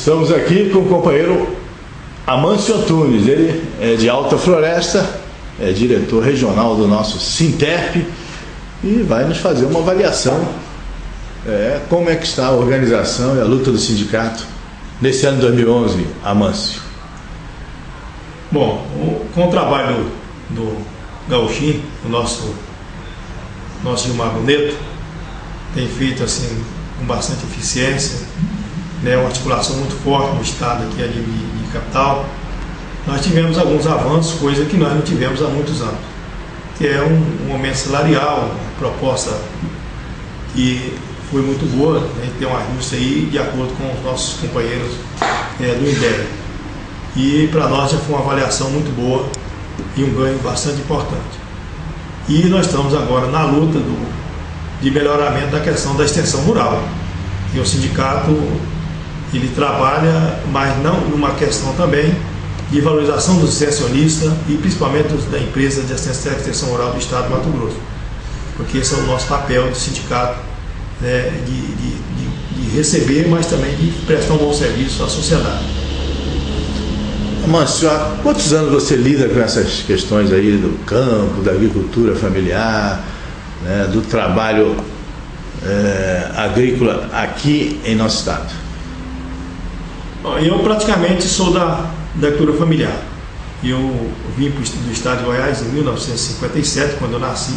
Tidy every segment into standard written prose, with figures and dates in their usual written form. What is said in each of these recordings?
Estamos aqui com o companheiro Amâncio Antunes, ele é de Alta Floresta, é diretor regional do nosso Sinterp e vai nos fazer uma avaliação como é que está a organização e a luta do sindicato nesse ano de 2011, Amâncio. Bom, com o trabalho do Gauchinho, o nosso Gilmar Boneto, tem feito assim com bastante eficiência, né, uma articulação muito forte no estado aqui de capital. Nós tivemos alguns avanços, coisa que nós não tivemos há muitos anos, que é um aumento salarial, uma proposta que foi muito boa, a gente tem um ajuste aí de acordo com os nossos companheiros do INDEB. E para nós já foi uma avaliação muito boa e um ganho bastante importante. E nós estamos agora na luta de melhoramento da questão da extensão rural. E o sindicato ele trabalha, mas não numa questão também de valorização do extensionista e principalmente da empresa de extensão rural do estado de Mato Grosso, porque esse é o nosso papel do sindicato, né, de receber, mas também de prestar um bom serviço à sociedade. Mâncio, há quantos anos você lida com essas questões aí do campo, da agricultura familiar, né, do trabalho agrícola aqui em nosso estado? Eu praticamente sou da agricultura familiar. Eu vim do estado de Goiás em 1957, quando eu nasci,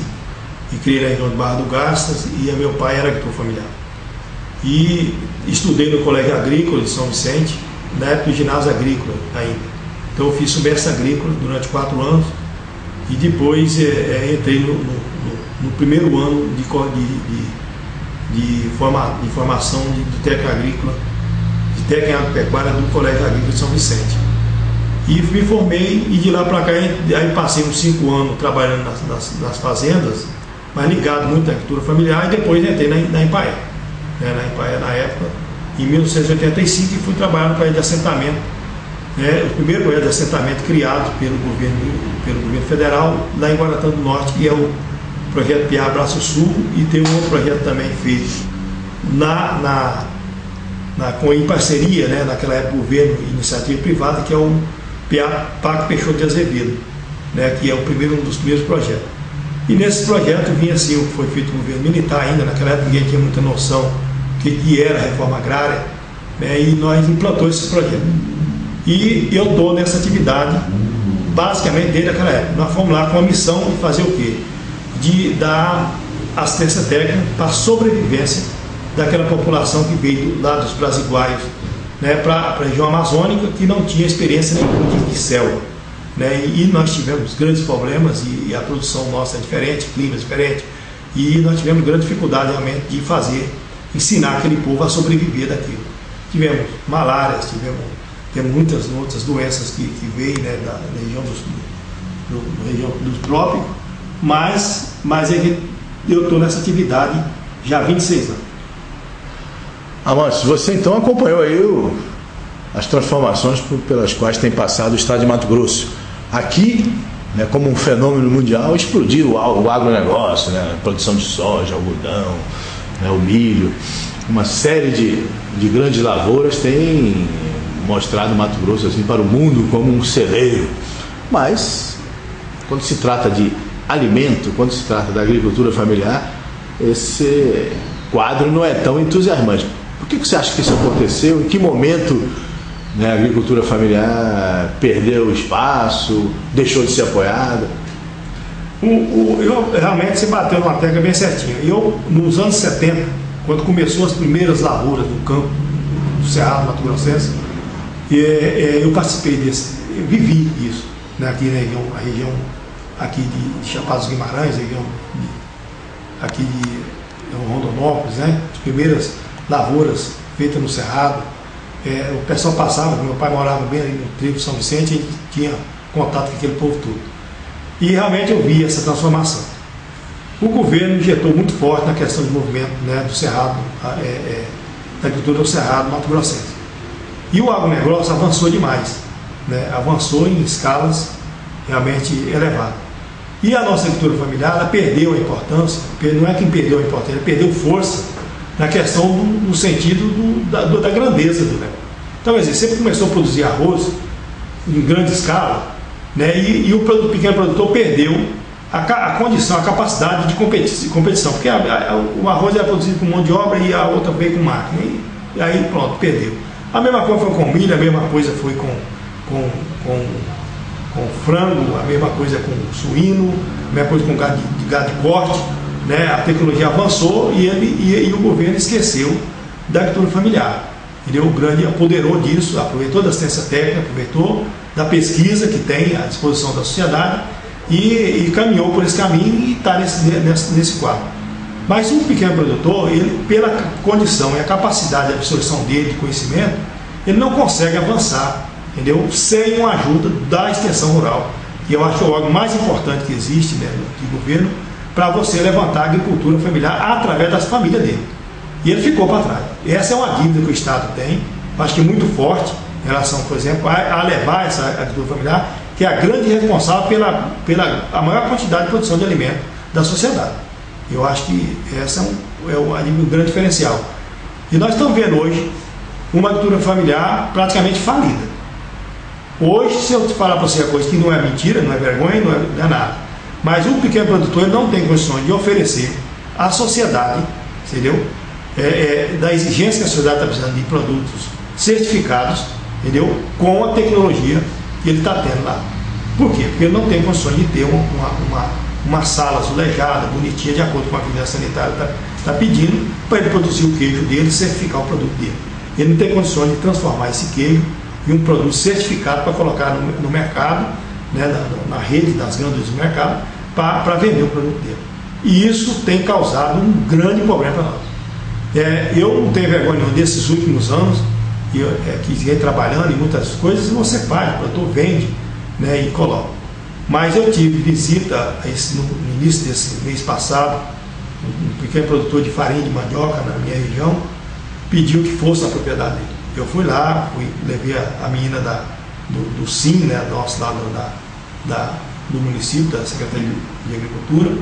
e criei na região de Barra do Garças, e meu pai era agricultor familiar. E estudei no Colégio Agrícola de São Vicente, na época do ginásio agrícola ainda. Então eu fiz submestre agrícola durante 4 anos, e depois entrei no primeiro ano de formação de técnica agrícola, de técnica agropecuária do Colégio Agrícola de São Vicente. E me formei, e de lá para cá aí passei uns 5 anos trabalhando nas fazendas, mas ligado muito à agricultura familiar, e depois entrei na Empaé. Na Empaé, na época, em 1985, e fui trabalhar no projeto de assentamento, o primeiro projeto de assentamento criado pelo governo federal, lá em Guaratã do Norte, que é o projeto PA Braço Sul, e tem um outro projeto também feito em parceria, né, naquela época, governo e iniciativa privada, que é o PA Parque Peixoto de Azevedo, né, que é um dos primeiros projetos. E nesse projeto vinha assim, o que foi feito no governo militar ainda, naquela época ninguém tinha muita noção do que era a reforma agrária, né, e nós implantamos esse projeto. E eu estou nessa atividade basicamente desde aquela época. Nós fomos lá com a missão de fazer o quê? De dar assistência técnica para a sobrevivência daquela população que veio lá dos Brasiguaios, né, para a região amazônica, que não tinha experiência nenhuma de selva, né, e nós tivemos grandes problemas, e a produção nossa é diferente, clima é diferente, e nós tivemos grande dificuldade realmente de ensinar aquele povo a sobreviver daquilo. Tivemos malárias, tem muitas outras doenças que veio, né, da região dos trópicos, mas eu estou nessa atividade já há 26 anos. Amâncio, você então acompanhou aí as transformações pelas quais tem passado o estado de Mato Grosso. Aqui, né, como um fenômeno mundial, explodiu o agronegócio, né, a produção de soja, algodão, né, o milho. Uma série de grandes lavouras tem mostrado Mato Grosso assim, para o mundo como um celeiro. Mas, quando se trata de alimento, quando se trata da agricultura familiar, esse quadro não é tão entusiasmante. Por que você acha que isso aconteceu? Em que momento, né, a agricultura familiar perdeu espaço, deixou de ser apoiada? Realmente se bateu numa tecla bem certinha. Nos anos 70, quando começou as primeiras lavouras do campo do Cerrado Mato Grossense, eu participei eu vivi isso, né, aqui na região aqui de Chapada dos Guimarães, região aqui de Rondonópolis, né, as primeiras lavouras feitas no Cerrado. O pessoal passava, meu pai morava bem ali no Trevo de São Vicente, e a gente tinha contato com aquele povo todo. E realmente eu vi essa transformação. O governo injetou muito forte na questão de movimento, né, do Cerrado, da agricultura do Cerrado Mato Grossense. E o agronegócio avançou demais, né, avançou em escalas realmente elevadas. E a nossa agricultura familiar, ela perdeu a importância, não é quem perdeu a importância, ela perdeu força na questão no sentido da grandeza do negócio. Então, quer dizer, sempre começou a produzir arroz em grande escala, né? E o pequeno produtor perdeu a condição, a capacidade de competição, porque o arroz era produzido com mão de obra e a outra veio com máquina, e aí pronto, perdeu. A mesma coisa foi com milho, a mesma coisa foi com frango, a mesma coisa com suíno, a mesma coisa com gado de corte, né? A tecnologia avançou e o governo esqueceu da agricultura familiar. Ele o grande apoderou disso, aproveitou da assistência técnica, aproveitou da pesquisa que tem à disposição da sociedade e caminhou por esse caminho e está nesse quadro. Mas o pequeno produtor, ele, pela condição e a capacidade de absorção dele, de conhecimento, ele não consegue avançar, entendeu? Sem uma ajuda da extensão rural, que eu acho que é o órgão mais importante que existe, né, do governo, para você levantar a agricultura familiar através das famílias dele. E ele ficou para trás. Essa é uma dívida que o Estado tem, acho que muito forte, em relação, por exemplo, a levar essa agricultura familiar, que é a grande responsável pela a maior quantidade de produção de alimentos da sociedade. Eu acho que esse é o grande diferencial. E nós estamos vendo hoje uma agricultura familiar praticamente falida. Hoje, se eu te falar para você a coisa que não é mentira, não é vergonha, não é nada, mas o pequeno produtor ele não tem condições de oferecer à sociedade, entendeu? Da exigência que a sociedade está precisando de produtos certificados, entendeu? Com a tecnologia que ele está tendo lá. Por quê? Porque ele não tem condições de ter uma sala azulejada, bonitinha, de acordo com a vigilância sanitária está pedindo, para ele produzir o queijo dele e certificar o produto dele. Ele não tem condições de transformar esse queijo em um produto certificado para colocar no mercado, né, na rede das grandes do mercado, para vender o produto dele. E isso tem causado um grande problema para nós. Eu não tenho vergonha nenhuma desses últimos anos, que vem trabalhando em muitas coisas, você faz, o produtor vende, né, e coloca. Mas eu tive visita no início desse mês passado, um pequeno produtor de farinha de mandioca na minha região, pediu que fosse na propriedade dele. Eu fui lá, levei a menina do SIM, né, nosso lá do município, da Secretaria de Agricultura,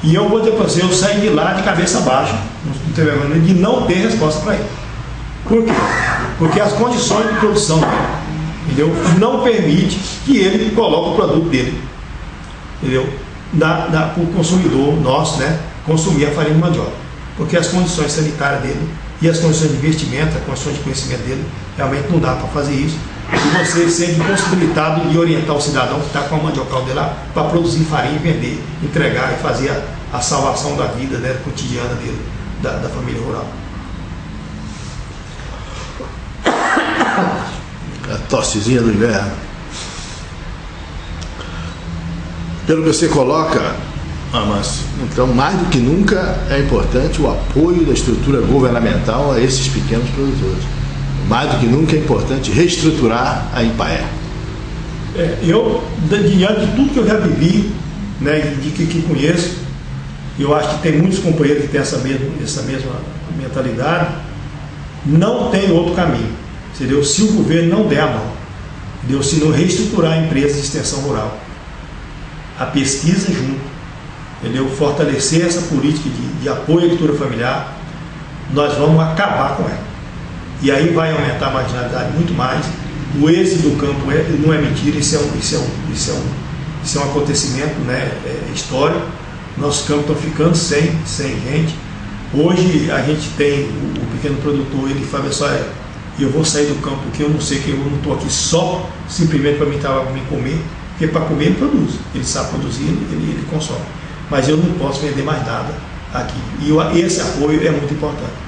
e eu vou dizer para você, eu saí de lá de cabeça baixa, não teve vergonha de não ter resposta para ele. Por quê? Porque as condições de produção dele, entendeu, não permite que ele coloque o produto dele, entendeu, para o consumidor nosso, né, consumir a farinha de mandioca. Porque as condições sanitárias dele e as condições de investimento, as condições de conhecimento dele, realmente não dá para fazer isso. E você ser impossibilitado de orientar o cidadão que está com a mandiocal dele lá para produzir farinha e vender, entregar e fazer a salvação da vida, né, cotidiana dele, da família rural. A tossezinha do inverno. Pelo que você coloca, Márcio, então mais do que nunca é importante o apoio da estrutura governamental a esses pequenos produtores. Mais do que nunca é importante reestruturar a Empaer. Eu, diante de tudo que eu já vivi, né, de que conheço, eu acho que tem muitos companheiros que têm essa mesma mentalidade, não tem outro caminho, entendeu? Se o governo não der a mão, entendeu? Se não reestruturar a empresa de extensão rural, a pesquisa junto, entendeu? Fortalecer essa política de apoio à agricultura familiar, nós vamos acabar com ela. E aí vai aumentar a marginalidade muito mais. O êxito do campo não é mentira, isso é um acontecimento, né, histórico. Nossos campos estão ficando sem gente. Hoje a gente tem o pequeno produtor, ele fala só, eu vou sair do campo porque eu não sei que eu não estou aqui só simplesmente para me comer, porque para comer ele produz, ele sabe produzir, ele consome. Mas eu não posso vender mais nada aqui. E esse apoio é muito importante.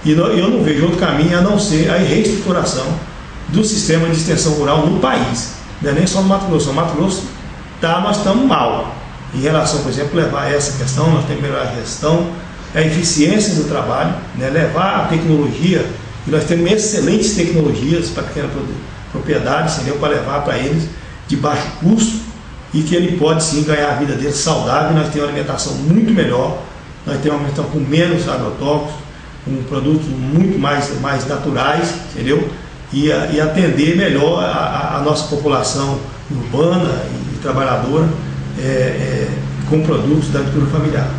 E eu não vejo outro caminho a não ser a reestruturação do sistema de extensão rural no país. Não é nem só no Mato Grosso. No Mato Grosso nós estamos mal em relação, por exemplo, levar essa questão, nós temos que melhorar a gestão, a eficiência do trabalho, né, levar a tecnologia, e nós temos excelentes tecnologias para pequenas propriedades, entendeu, para levar para eles de baixo custo, e que ele pode sim ganhar a vida dele saudável. Nós temos uma alimentação muito melhor, nós temos uma alimentação com menos agrotóxicos, com produtos muito mais naturais, entendeu? E atender melhor a nossa população urbana e trabalhadora com produtos da agricultura familiar.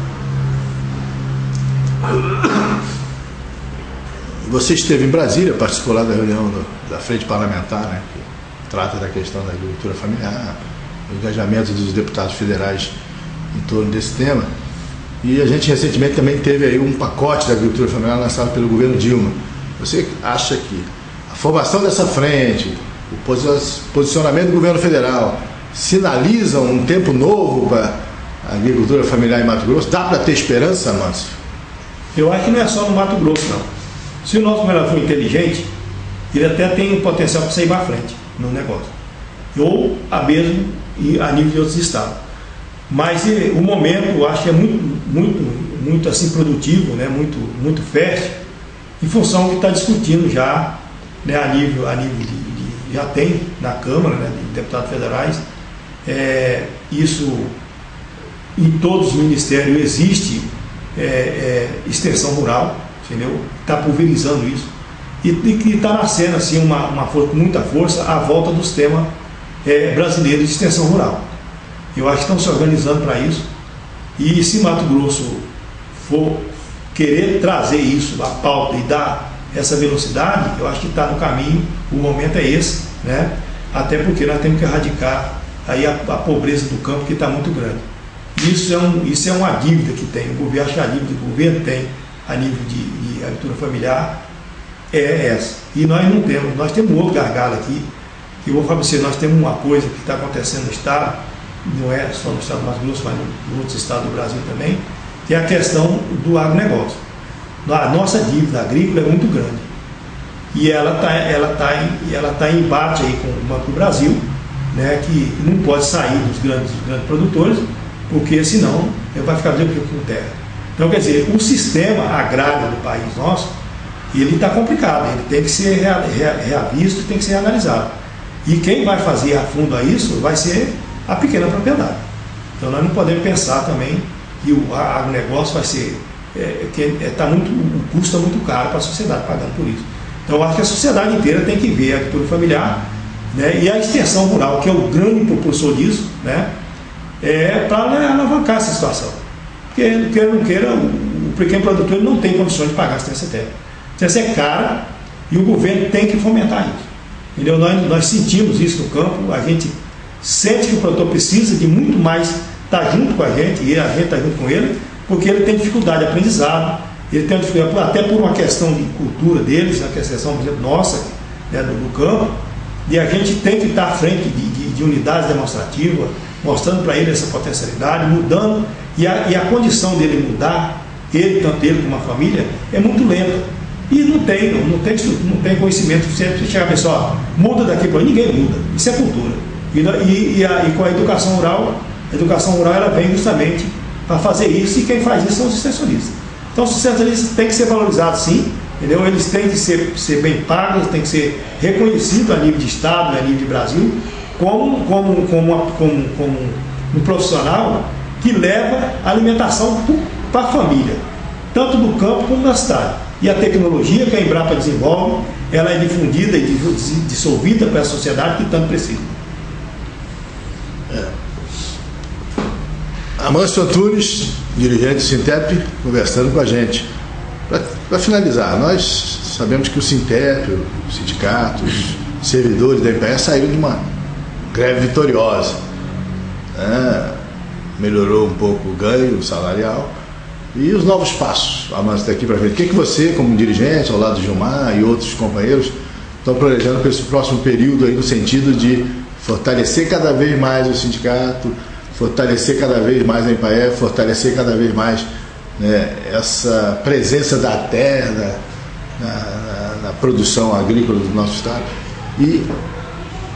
Você esteve em Brasília, participou lá da reunião da Frente Parlamentar, né, que trata da questão da agricultura familiar, o engajamento dos deputados federais em torno desse tema. E a gente recentemente também teve aí um pacote da agricultura familiar lançado pelo governo Dilma. Você acha que a formação dessa frente, o posicionamento do governo federal sinalizam um tempo novo para a agricultura familiar em Mato Grosso? Dá para ter esperança, Márcio? Eu acho que não é só no Mato Grosso, não. Se o nosso governador for inteligente, ele até tem um potencial para sair para frente no negócio. Ou a mesmo a nível de outros estados. Mas o momento, eu acho que é muito assim, produtivo, né? muito fértil, em função do que está discutindo já, né? a nível já tem na Câmara, né? de deputados federais. Isso em todos os ministérios existe extensão rural, entendeu? Está pulverizando isso. E está nascendo assim, uma força, com muita força à volta dos temas brasileiros de extensão rural. Eu acho que estão se organizando para isso. E se Mato Grosso for querer trazer isso à pauta e dar essa velocidade, eu acho que está no caminho, o momento é esse, né? Até porque nós temos que erradicar aí a pobreza do campo, que está muito grande. Isso é uma dívida que tem. O governo, acho que a dívida que o governo tem a nível de agricultura familiar é essa. E nós não temos, nós temos um outro gargalo aqui, que eu vou falar para você, nós temos uma coisa que está acontecendo no estado, não é só no estado do Mato Grosso, mas em outros estados do Brasil também, que é a questão do agronegócio. A nossa dívida agrícola é muito grande. E ela tá em embate aí com o Banco do Brasil, né, que não pode sair dos grandes produtores, porque senão vai ficar dentro com terra. Então, quer dizer, o sistema agrário do país nosso, ele está complicado, ele tem que ser reavisto, tem que ser analisado. E quem vai fazer a fundo a isso vai ser a pequena propriedade. Então nós não podemos pensar também que o agronegócio vai ser, o custo é muito caro para a sociedade pagando por isso. Então eu acho que a sociedade inteira tem que ver a agricultura familiar, né, e a extensão rural, que é o grande propulsor disso, né, para alavancar essa situação. Porque, queira ou não queira, o pequeno produtor não tem condições de pagar a assistência técnica. A assistência é cara e o governo tem que fomentar isso. Entendeu? Nós sentimos isso no campo, a gente sente que o produtor precisa de muito mais estar junto com a gente, e a gente está junto com ele, porque ele tem dificuldade de aprendizado, ele tem dificuldade, até por uma questão de cultura deles, a questão, por exemplo, nossa, né, do campo, e a gente tem que estar à frente de unidades demonstrativas, mostrando para ele essa potencialidade, mudando, e a condição dele mudar, tanto ele como a família, é muito lenta. E não tem conhecimento suficiente para chegar a pessoa, muda daqui para lá, ninguém muda, isso é cultura. E com a educação rural ela vem justamente para fazer isso, e quem faz isso são os extensionistas. Então os extensionistas têm que ser valorizados sim, entendeu? Eles têm que ser bem pagos, têm que ser reconhecidos a nível de Estado, a nível de Brasil, como um profissional que leva a alimentação para a família, tanto do campo como da cidade. E a tecnologia que a Embrapa desenvolve, ela é difundida e dissolvida para a sociedade que tanto precisa. Amâncio Antunes, dirigente do Sintep, conversando com a gente. Para finalizar, nós sabemos que o Sintep, os sindicatos, os servidores da EMPE saíram de uma greve vitoriosa, né? Melhorou um pouco o ganho salarial. E os novos passos, Amâncio, daqui para frente? O que você, como dirigente, ao lado de Gilmar e outros companheiros, estão planejando para esse próximo período aí, no sentido de fortalecer cada vez mais o sindicato, fortalecer cada vez mais a EMPAE, fortalecer cada vez mais, né, essa presença da terra na produção agrícola do nosso estado e,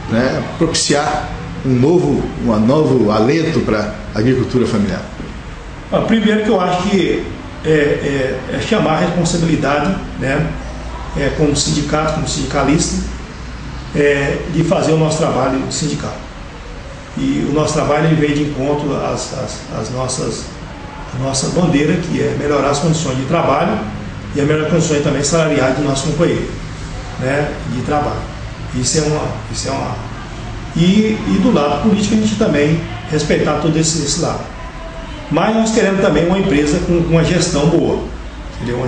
né, propiciar um novo alento para a agricultura familiar? Primeiro que eu acho que é chamar a responsabilidade, né, como sindicato, como sindicalista, de fazer o nosso trabalho sindical. E o nosso trabalho ele vem de encontro às nossa bandeira, que é melhorar as condições de trabalho e a melhor condições também salariais do nosso companheiro, né, de trabalho. E do lado político a gente também respeitar todo esse lado. Mas nós queremos também uma empresa com uma gestão boa, entendeu? Uma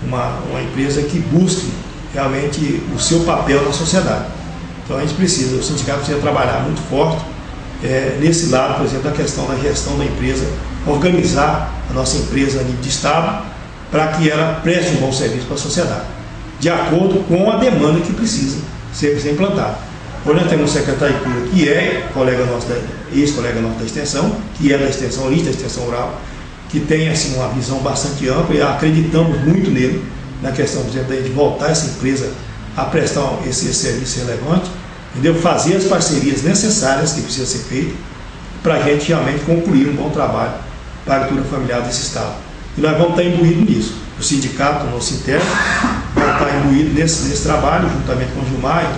uma empresa que busque realmente o seu papel na sociedade. Então a gente precisa, o sindicato precisa trabalhar muito forte nesse lado, por exemplo, da questão da gestão da empresa, organizar a nossa empresa a nível de Estado para que ela preste um bom serviço para a sociedade, de acordo com a demanda que precisa ser implantada. Hoje nós temos um secretário de Cultura que é colega nosso, ex-colega nosso da extensão, que é da extensão da extensão rural, que tem assim, uma visão bastante ampla e acreditamos muito nele, na questão, por exemplo, de voltar essa empresa a prestar esse serviço relevante, entendeu? Fazer as parcerias necessárias que precisam ser feitas para a gente realmente concluir um bom trabalho para a agricultura familiar desse Estado. E nós vamos estar imbuídos nisso. O sindicato, o nosso interno, vai estar imbuído nesse trabalho, juntamente com o Gilmar,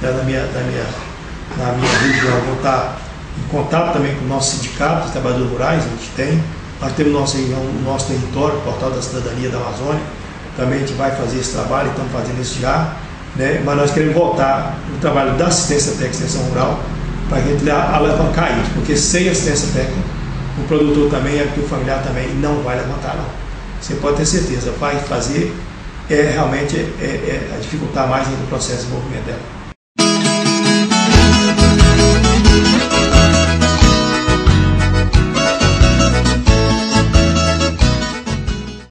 na minha região, vão estar em contato também com o nosso sindicato, os trabalhadores rurais, a gente tem. Nós temos no nosso território, o Portal da Cidadania da Amazônia, também a gente vai fazer esse trabalho, estamos fazendo isso já, né? Mas nós queremos voltar no trabalho da assistência técnica e extensão rural para a gente alavancar isso, porque sem assistência técnica, o produtor também, a agricultura familiar também não vai levantar, não. Você pode ter certeza, vai fazer realmente dificultar mais ainda o processo de desenvolvimento dela.